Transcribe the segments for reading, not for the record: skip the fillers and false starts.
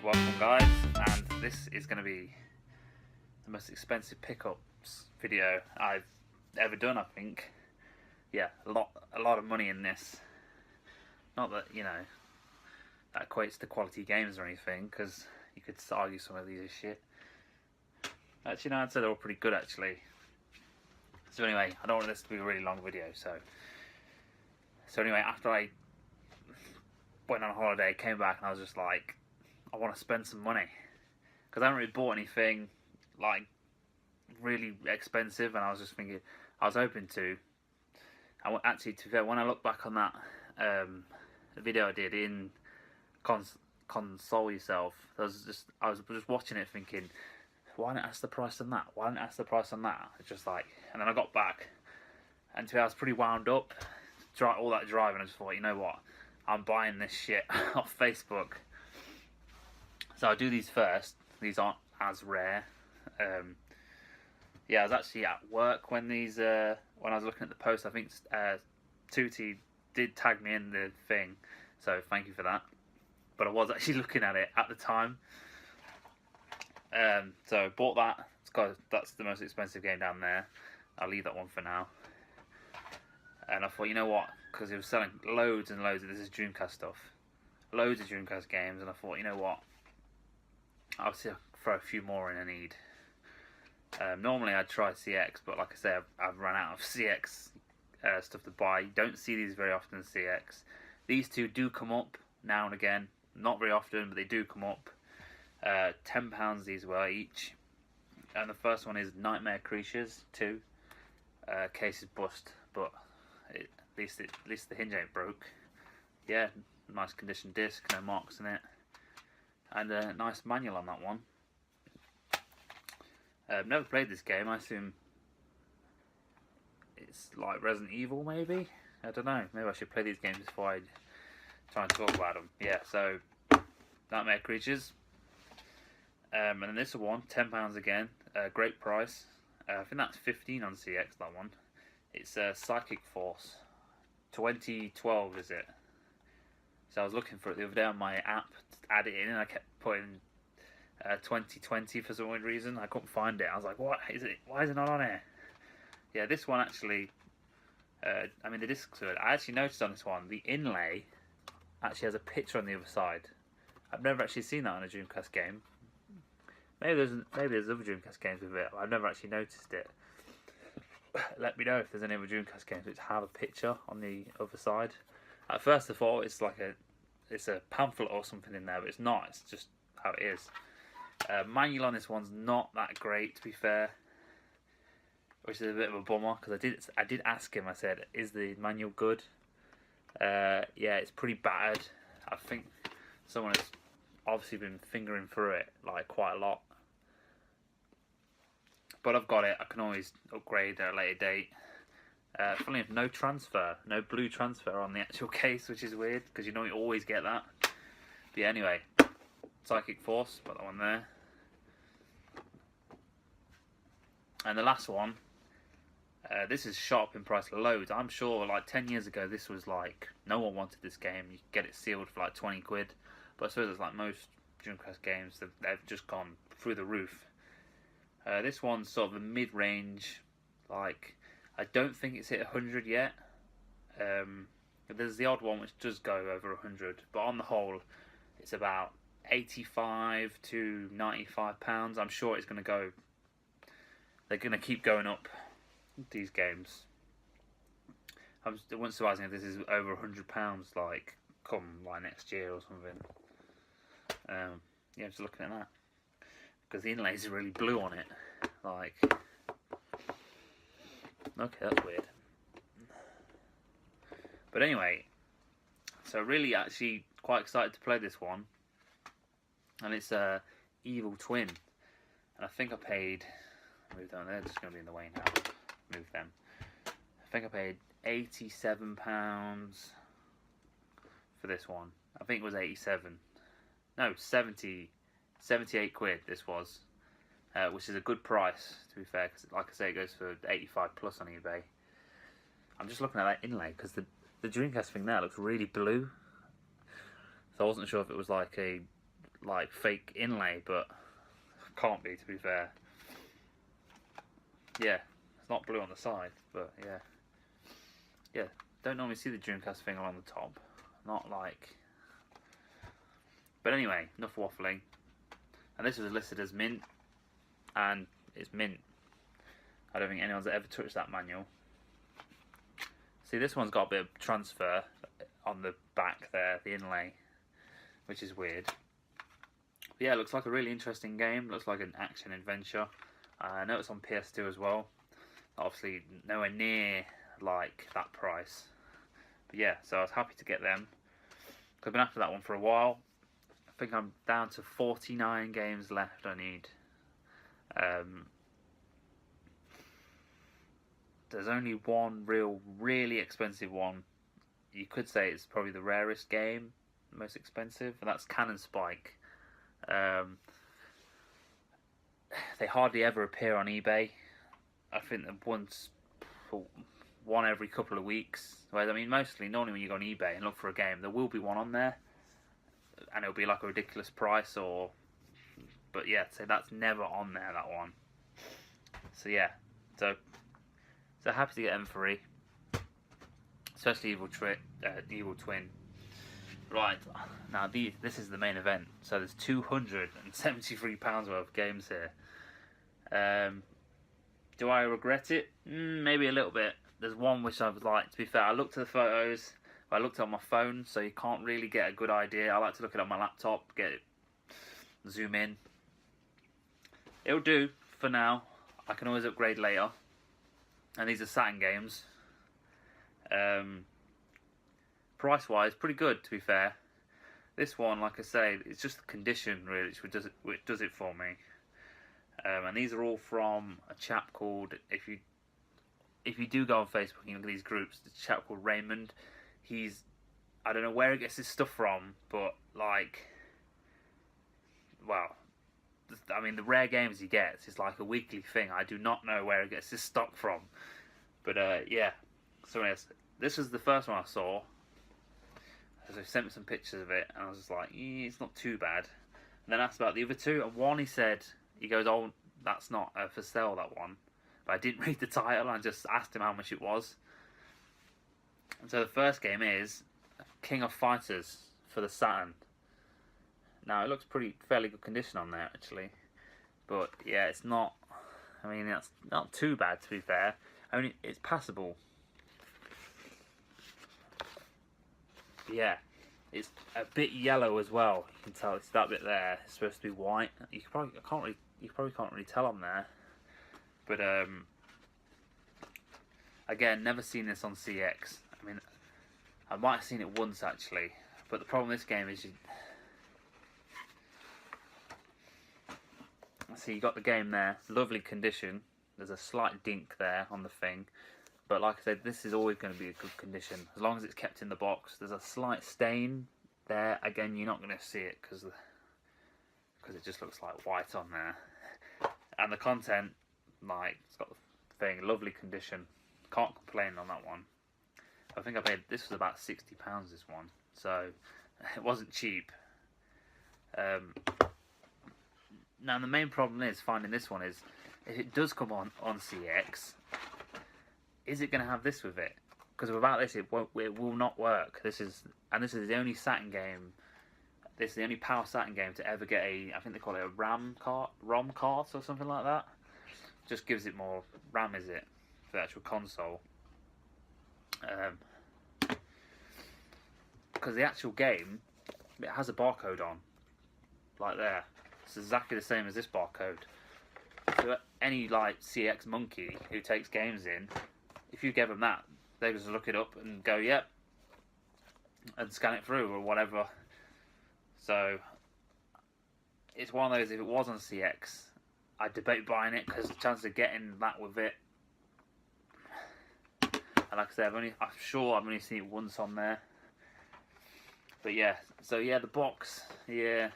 welcome guys, and this is going to be the most expensive pickups video I've ever done, I think. Yeah, a lot of money in this. Not that, that equates to quality games or anything, because you could argue some of these are shit. Actually, no, I'd say they're all pretty good, actually. So anyway, I don't want this to be a really long video, so anyway, after I went on holiday, came back, and I was just like, I want to spend some money, because I haven't really bought anything like really expensive, and I was just thinking, I was hoping to. Actually, to be fair, when I look back on that video I did in Console Yourself, I was just watching it thinking, why didn't I ask the price on that? Why didn't I ask the price on that? It's just like, and then I got back, and to be honest, I was pretty wound up. All that driving, I just thought, you know what? I'm buying this shit off Facebook. So I'll do these first. These aren't as rare. Yeah, I was actually at work when these when I was looking at the post. I think Tutti did tag me in the thing, so thank you for that. But I was actually looking at it at the time. So I bought that. That's the most expensive game down there. I'll leave that one for now. And I thought, you know what? Because it was selling loads and loads of this is Dreamcast stuff, loads of Dreamcast games, and I thought, you know what? I'll throw a few more in I need. Normally I'd try CX, but like I say, I've run out of CX stuff to buy. You don't see these very often in CX. These two do come up now and again, not very often, but they do come up. £10 these were each, and the first one is Nightmare Creatures 2. Case is bust, but at least the hinge ain't broke. Yeah, nice condition disc, no marks in it, and a nice manual on that one. I've never played this game. I assume it's like Resident Evil, maybe? I don't know. Maybe I should play these games before I try and talk about them. Yeah, so Nightmare Creatures. And then this one, £10 again. Great price. I think that's 15 on CX, that one. It's Psychic Force. 2012 is it? So I was looking for it the other day on my app to add it in, and I kept putting 2020 for some weird reason. I couldn't find it. I was like, what is it? Why is it not on here? Yeah, this one actually, I mean the discs are, I actually noticed on this one, the inlay actually has a picture on the other side. I've never actually seen that on a Dreamcast game. Maybe there's other Dreamcast games with it. I've never actually noticed it. Let me know if there's any other Dreamcast games which have a picture on the other side. At first I thought it's like it's a pamphlet or something in there, but it's not. It's just how it is. Manual on this one's not that great, to be fair, which is a bit of a bummer, because I did ask him. I said, "Is the manual good?" Yeah, it's pretty battered. I think someone has obviously been fingering through it like quite a lot. But I've got it. I can always upgrade at a later date. Funnily enough, no transfer, no blue transfer on the actual case, which is weird, because you always get that. But yeah, anyway, Psychic Force, put that one there. And the last one, this is shot up in price loads. I'm sure like 10 years ago this was like, no one wanted this game. You could get it sealed for like 20 quid. But I suppose it's like most Dreamcast games, they've just gone through the roof. This one's sort of a mid-range, like, I don't think it's hit 100 yet. There's the odd one which does go over 100, but on the whole it's about 85 to 95 pounds. I'm sure it's going to go, they're going to keep going up, these games. It wouldn't surprise me if this is over 100 pounds like come like next year or something. Yeah, just looking at that, because the inlays are really blue on it, like, okay, that's weird. But anyway, so really actually quite excited to play this one, and it's Evil Twin, and I think I paid, move them, they're just going to be in the way now, move them. I think I paid £87 for this one. I think it was 87, no, 78 quid this was, which is a good price, to be fair, because like I say, it goes for 85 plus on eBay. I'm just looking at that inlay, because the Dreamcast thing there looks really blue, so I wasn't sure if it was like like fake inlay, but can't be, to be fair. Yeah, it's not blue on the side, but yeah. Don't normally see the Dreamcast thing along the top. Not like. But anyway, enough waffling. And this was listed as mint, and it's mint. I don't think anyone's ever touched that manual. See, this one's got a bit of transfer on the back there, the inlay, which is weird. But yeah, it looks like a really interesting game. Looks like an action adventure. I know it's on PS2 as well. Obviously, nowhere near like that price. But yeah, so I was happy to get them. I've been after that one for a while. I think I'm down to 49 games left I need. There's only one really expensive one. You could say it's probably the rarest game, the most expensive, and that's Cannon Spike. They hardly ever appear on eBay. I think that one every couple of weeks. Well, I mean, normally when you go on eBay and look for a game, there will be one on there, and it'll be like a ridiculous price, but yeah, so that's never on there, that one. So yeah, so happy to get them free, especially Evil Twin. Right, now this is the main event. So there's £273 worth of games here. Do I regret it? Maybe a little bit. There's one which I would like. To be fair, I looked at the photos. I looked on my phone, so you can't really get a good idea. I like to look at it on my laptop, zoom in. It'll do for now. I can always upgrade later. And these are Saturn games. Price-wise, pretty good, to be fair. This one, like I say, it's just the condition really which does it for me. And these are all from a chap called, if you do go on Facebook and you look at these groups, there's a chap called Raymond. I don't know where he gets his stuff from, but like, well, I mean, the rare games he gets is like a weekly thing. I do not know where he gets his stock from. But yeah, so anyways, this was the first one I saw. So he sent me some pictures of it, and I was just like, it's not too bad. And then I asked about the other two, and one he goes, oh, that's not for sale, that one. But I didn't read the title, I just asked him how much it was. And so the first game is King of Fighters for the Saturn. Now, it looks fairly good condition on there, actually. But yeah, it's not, I mean, that's not too bad, to be fair. I mean, it's passable. Yeah, it's a bit yellow as well. You can tell it's that bit there. It's supposed to be white. You probably can't really tell on there. But again, never seen this on CX. I mean, I might have seen it once actually. But the problem with this game is you got the game there. Lovely condition. There's a slight dink there on the thing. But like I said, this is always going to be a good condition. As long as it's kept in the box. There's a slight stain there. Again, you're not going to see it because it just looks like white on there. And the content, like, it's got the thing, lovely condition. Can't complain on that one. I think this was about £60, this one. So, it wasn't cheap. Now, the main problem is finding this one is, if it does come on CX, is it going to have this with it? Because without this, it will not work. This is the only Saturn game. This is the only Power Saturn game to ever get I think they call it a ROM cart or something like that. Just gives it more RAM, is it, for the actual console? Because the actual game, it has a barcode on, like there. It's exactly the same as this barcode. So any like CX monkey who takes games in, if you give them that, they just look it up and go, yep, and scan it through or whatever. So it's one of those, if it was on CX, I'd debate buying it because the chance of getting that with it. And like I said, I'm sure I've only seen it once on there. But yeah, so yeah, the box, yeah,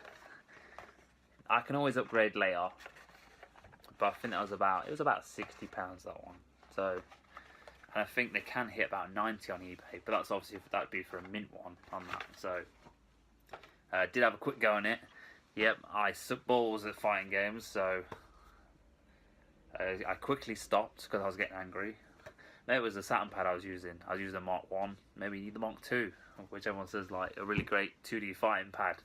I can always upgrade later. But I think it was about £60 that one. So, and I think they can hit about 90 on eBay, but that'd be for a mint one on that. So, did have a quick go on it. Yep, I suck balls at fighting games, so I quickly stopped because I was getting angry. Maybe it was the Saturn pad I was using. I was using the Mark 1, maybe the Mark 2, which everyone says like a really great 2D fighting pad.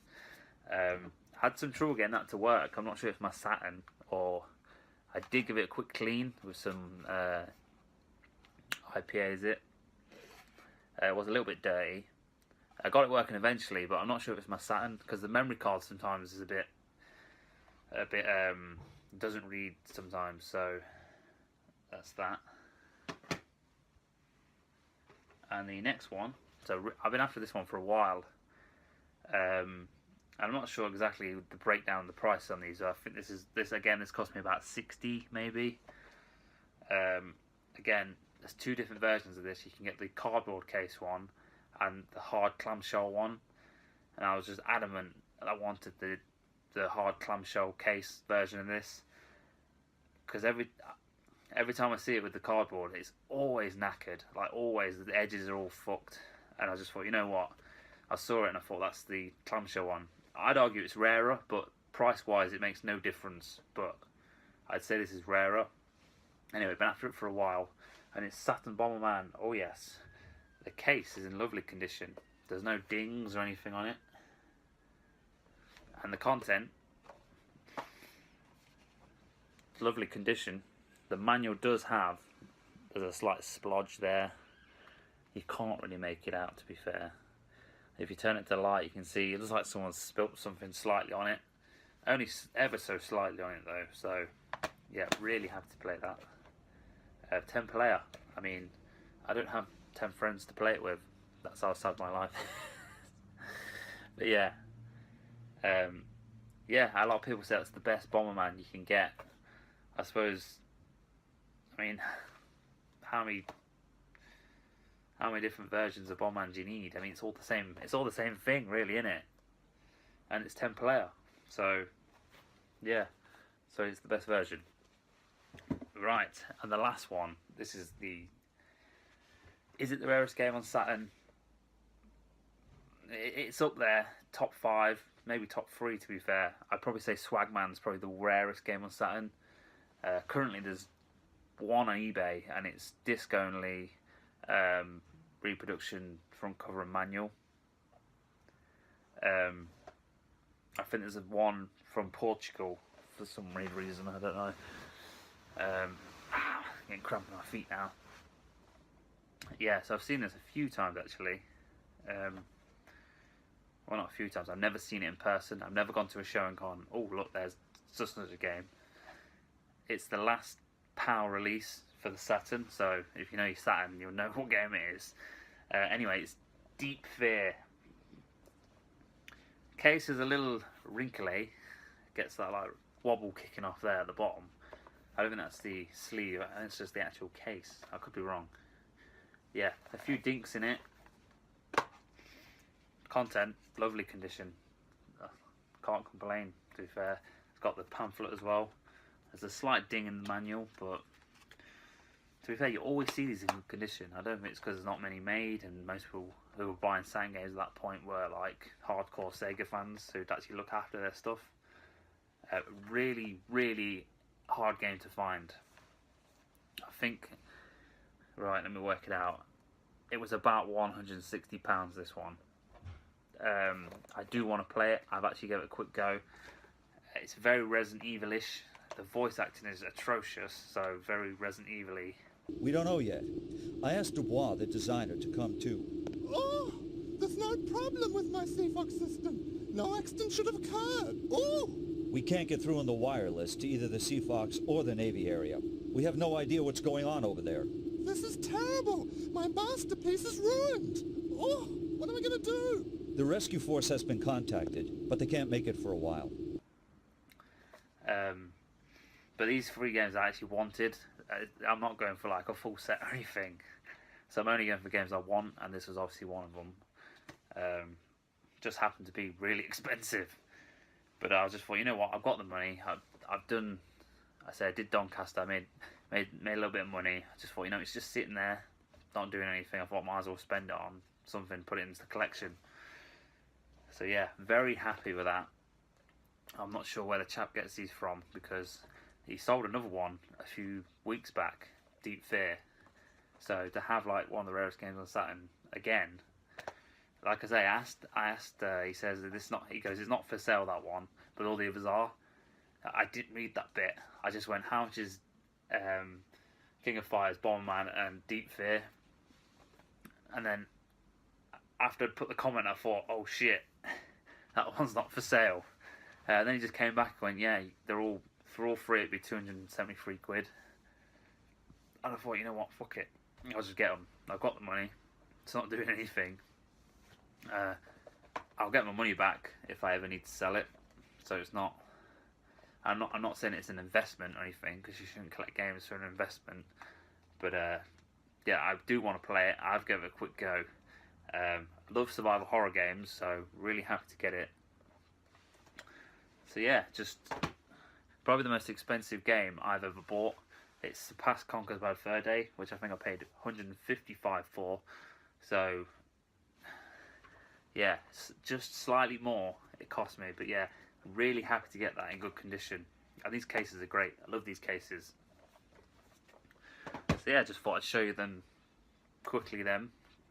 Had some trouble getting that to work. I'm not sure if my Saturn or I did give it a quick clean with some IPA, is it? It was a little bit dirty. I got it working eventually, but I'm not sure if it's my Saturn because the memory card sometimes is a bit doesn't read sometimes. So that's that. And the next one, so I've been after this one for a while. I'm not sure exactly the breakdown of the price on these. I think this cost me about 60 maybe. Again, there's two different versions of this. You can get the cardboard case one and the hard clamshell one. And I was just adamant that I wanted the hard clamshell case version of this because every time I see it with the cardboard, it's always knackered. Like always, the edges are all fucked. And I just thought, you know what? I saw it and I thought that's the clamshell one. I'd argue it's rarer, but price-wise, it makes no difference. But I'd say this is rarer. Anyway, been after it for a while, and it's Saturn Bomberman. Oh yes, the case is in lovely condition. There's no dings or anything on it, and the content, lovely condition. The manual does have, there's a slight splodge there. You can't really make it out, to be fair. If you turn it to light, you can see it looks like someone's spilt something slightly on it. Only ever so slightly on it though. So yeah, really happy to play that. 10 player. I mean, I don't have 10 friends to play it with. That's how sad my life. But yeah, yeah. A lot of people say that's the best Bomberman you can get. I suppose. I mean, how many different versions of Bomberman do you need? I mean, it's all the same. It's all the same thing, really, isn't it? And it's 10 player, so yeah. So it's the best version. Right, and the last one. This is the. Is it the rarest game on Saturn? It's up there, top 5, maybe top 3 to be fair. I'd probably say Swagman's probably the rarest game on Saturn. Currently, there's one on eBay, and it's disc only. Reproduction front cover and manual. I think there's one from Portugal for some weird reason, I don't know. Getting cramp in my feet now. Yeah, so I've seen this a few times actually. Well, not a few times. I've never seen it in person. I've never gone to a show and gone, oh look, there's just another game. It's the last PAL release for the Saturn, so if you know your Saturn, you'll know what game it is. Anyway, it's Deep Fear. Case is a little wrinkly. Gets that like wobble kicking off there at the bottom. I don't think that's the sleeve. I think it's just the actual case. I could be wrong. Yeah, a few dinks in it. Content, lovely condition. Can't complain, to be fair. It's got the pamphlet as well. There's a slight ding in the manual, but to be fair, you always see these in good condition. I don't think it's because there's not many made, and most people who were buying Saturn games at that point were like hardcore Sega fans who'd actually look after their stuff. Really, really hard game to find. I think, right, let me work it out. It was about £160, this one. I do want to play it. I've actually given it a quick go. It's very Resident Evil-ish. The voice acting is atrocious, so very Resident Evil-y. We don't know yet. I asked Dubois, the designer, to come too. Oh, there's no problem with my CFOX system. No accident should have occurred. Oh! We can't get through on the wireless to either the Seafox or the Navy area. We have no idea what's going on over there. This is terrible. My masterpiece is ruined. Oh, what am I going to do? The rescue force has been contacted, but they can't make it for a while. But these 3 games I actually wanted. I'm not going for like a full set or anything. So I'm only going for games I want, and this was obviously one of them. Just happened to be really expensive. But I just thought, you know what, I've got the money. I've done, I did Doncaster. I made a little bit of money. I just thought, you know, it's just sitting there, not doing anything. I thought I might as well spend it on something, put it into the collection. So yeah, very happy with that. I'm not sure where the chap gets these from, because he sold another one a few weeks back, Deep Fear. So to have like one of the rarest games on Saturn again, like I say, I asked. He says that it's not. He goes, it's not for sale, that one, but all the others are. I didn't read that bit. I just went, how much is King of Fighters, Bomberman, and Deep Fear? And then after I put the comment, I thought, oh shit, that one's not for sale. Then he just came back and went, yeah, they're all for all three. It'd be 273 quid. And I thought, you know what, fuck it, I'll just get them. I've got the money. It's not doing anything. I'll get my money back if I ever need to sell it. So it's not. I'm not saying it's an investment or anything, because you shouldn't collect games for an investment. But yeah, I do want to play it. I've given it a quick go. Love survival horror games, so really happy to get it. So yeah, just probably the most expensive game I've ever bought. It surpassed Conker's Bad Fur Day, which I think I paid 155 for. So yeah, just slightly more it cost me, but yeah, really happy to get that in good condition. And these cases are great. I love these cases. So yeah, just thought I'd show you them quickly.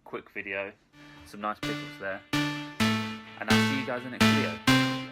Quick video, some nice pickups there, and I'll see you guys in the next video.